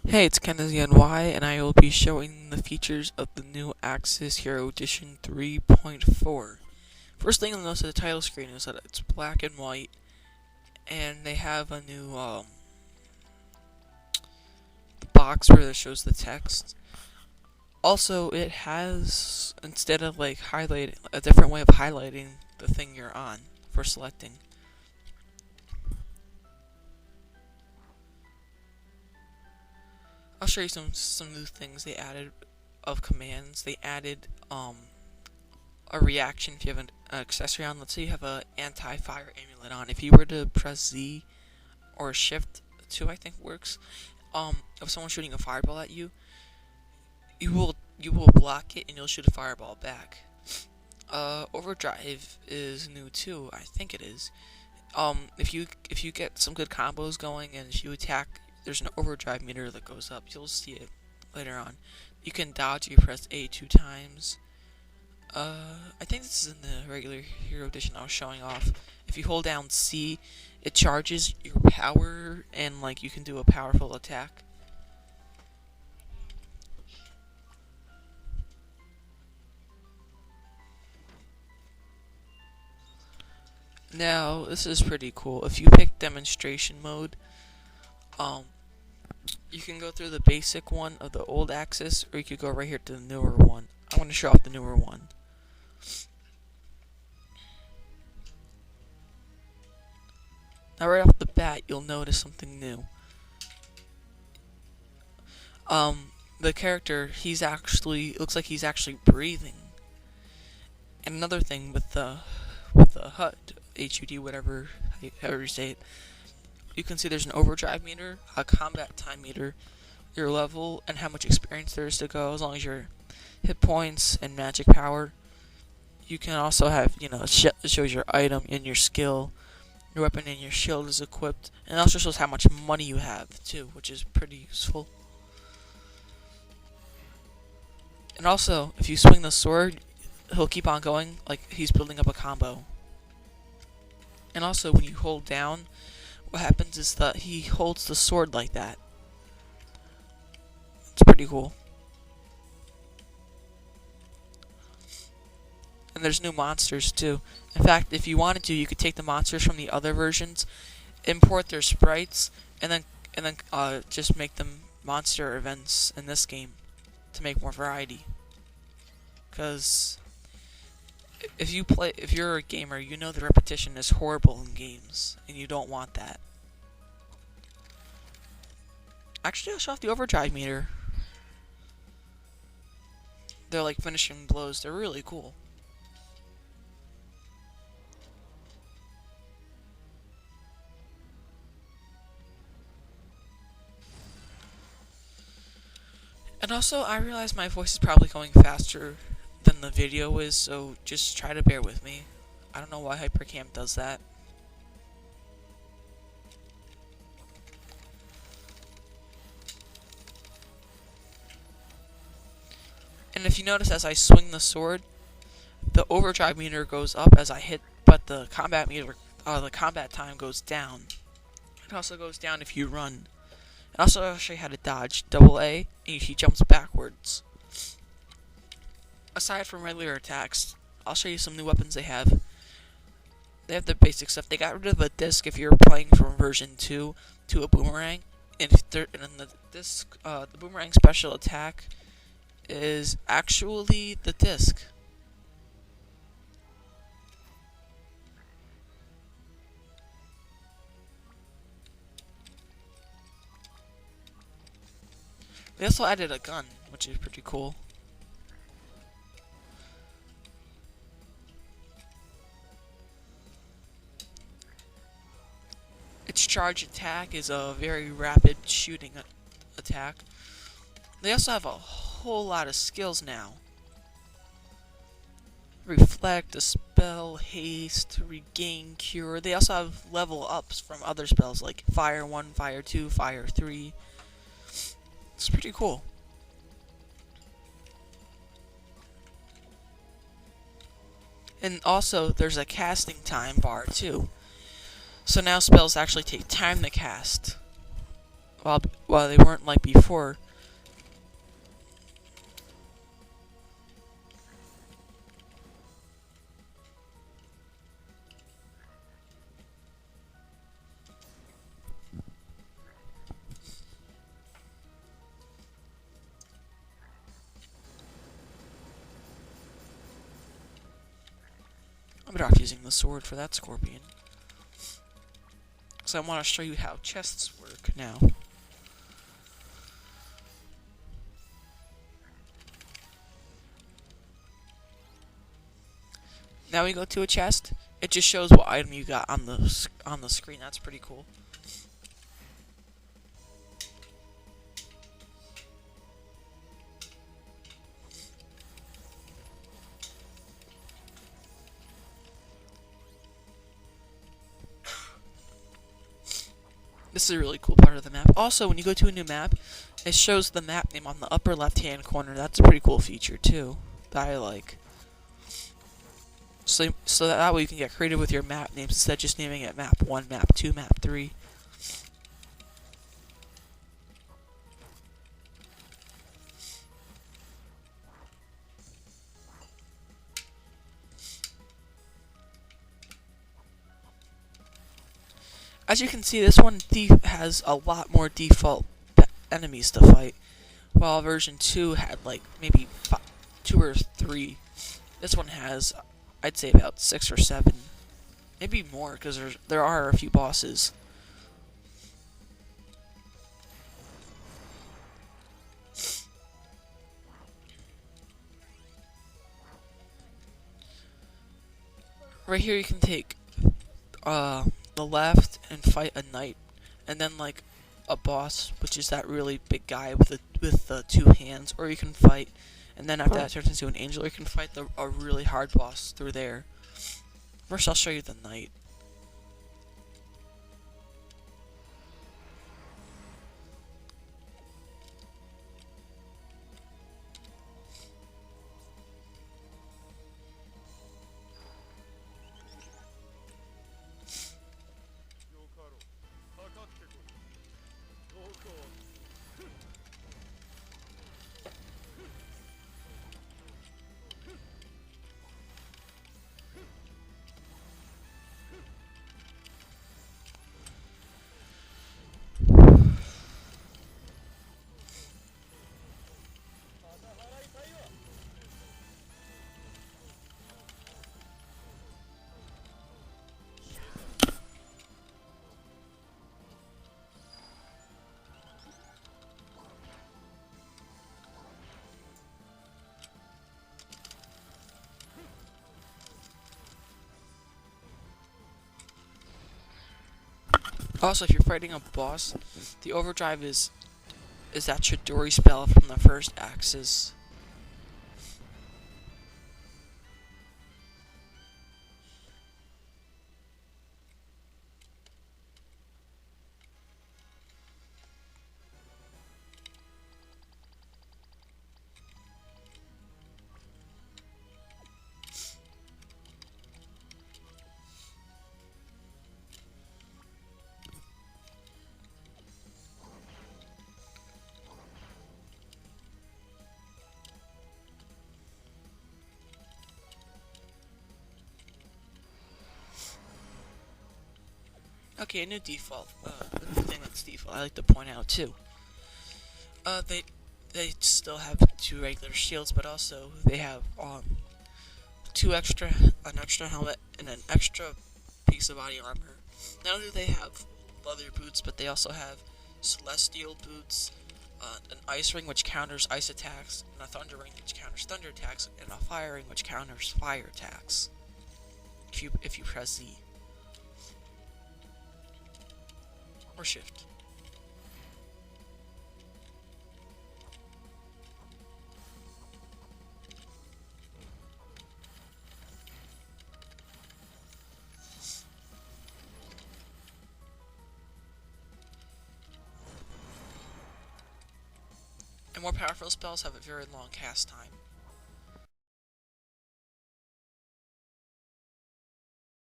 Hey, it's KenNY, and I will be showing the features of the new XAS Hero Edition 3.4. First thing you'll notice at the title screen is that it's black and white, and they have a new box where it shows the text. Also, it has, instead of like highlighting, a different way of highlighting the thing you're on for selecting. I'll show you some new things they added of commands. They added a reaction if you have an accessory on. Let's say you have a anti-fire amulet on. If you were to press Z or Shift 2, I think works. If someone's shooting a fireball at you, you will block it and you'll shoot a fireball back. Overdrive is new too. I think it is. If you get some good combos going and if you attack, there's an overdrive meter that goes up. You'll see it later on. You can dodge. You press A 2 times. I think this is in the regular Hero Edition I was showing off. If you hold down C, it charges your power, and like you can do a powerful attack. Now, this is pretty cool. If you pick demonstration mode, you can go through the basic one of the old XAS, or you could go right here to the newer one. I want to show off the newer one. Now right off the bat, you'll notice something new. The character, looks like he's actually breathing. And another thing with the HUD, HUD, however you say it, you can see there's an overdrive meter, a combat time meter, your level, and how much experience there is to go, as long as your hit points and magic power. You can also have, it shows your item and your skill, your weapon and your shield is equipped, and it also shows how much money you have too, which is pretty useful. And also, if you swing the sword, he'll keep on going, like he's building up a combo. And also, when you hold down, what happens is that he holds the sword like that. It's pretty cool. And there's new monsters too. In fact, if you wanted to, you could take the monsters from the other versions, import their sprites, and then just make them monster events in this game to make more variety. Because if you're a gamer, you know the repetition is horrible in games, and you don't want that. Actually, I'll show off the overdrive meter. They're like finishing blows. They're really cool. And also, I realize my voice is probably going faster than the video is, so just try to bear with me. I don't know why Hypercam does that. And if you notice, as I swing the sword, the overdrive meter goes up as I hit, but the combat time goes down. It also goes down if you run. And also, I'll show you how to dodge. Double A, and he jumps backwards. Aside from regular attacks, I'll show you some new weapons they have. They have the basic stuff. They got rid of a disc if you're playing from version 2 to a boomerang. And the disc, the boomerang special attack is actually the disc. They also added a gun, which is pretty cool. Its charge attack is a very rapid shooting attack. They also have a whole lot of skills now. Reflect, Dispel, Haste, Regain, Cure. They also have level ups from other spells like Fire 1, Fire 2, Fire 3. It's pretty cool. And also, there's a casting time bar too. So now spells actually take time to cast. while they weren't like before. I'm better off using the sword for that scorpion. So I want to show you how chests work now. Now we go to a chest. It just shows what item you got on the screen. That's pretty cool. This is a really cool part of the map. Also, when you go to a new map, it shows the map name on the upper left-hand corner. That's a pretty cool feature too that I like. So that way you can get creative with your map names instead of just naming it map 1, map 2, map 3. As you can see, this one has a lot more default enemies to fight, while version 2 had like maybe 2 or 3. This one has, I'd say, about 6 or 7, maybe more, because there are a few bosses. Right here, you can take the left and fight a knight, and then like a boss, which is that really big guy with the 2 hands, or you can fight, and then after that turns into an angel, or you can fight a really hard boss through there. First, I'll show you the knight. Also, if you're fighting a boss, the overdrive is that Chidori spell from the first Axis. Okay, a new default. A new thing that's default. I like to point out too. They still have 2 regular shields, but also they have an extra helmet and an extra piece of body armor. Not only do they have leather boots, but they also have celestial boots, an ice ring which counters ice attacks, and a thunder ring which counters thunder attacks, and a fire ring which counters fire attacks. If you press Z or Shift. And more powerful spells have a very long cast time.